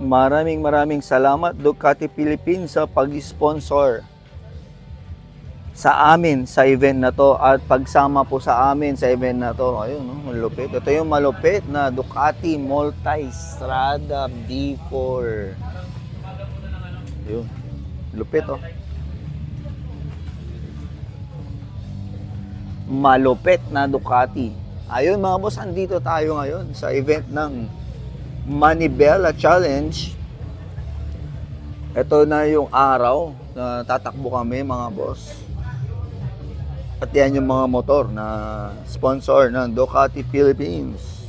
Maraming salamat Ducati Philippines sa pag-sponsor sa amin sa event na to at pagsama po sa amin sa event na to. Ayun, no, malupit. Ito yung malupit na Ducati Multistrada D4. Ayun, lupit oh. Malupit na Ducati. Ayun mga boss, andito tayo ngayon sa event ng Manibela Challenge. Ito na yung araw na tatakbo kami mga boss. At yan yung mga motor na sponsor ng Ducati Philippines.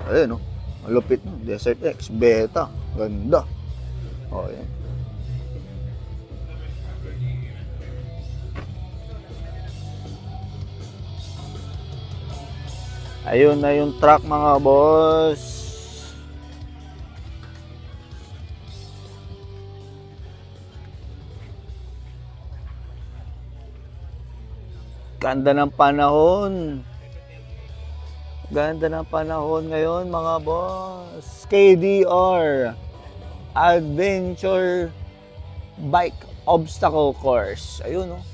Ayun, no? Malupit, no? Desert X, Beta. Ganda. O, yan. Ayun na yung truck mga boss. Ganda ng panahon. Ganda ng panahon ngayon mga boss. KDR Adventure Bike Obstacle Course. Ayun, no?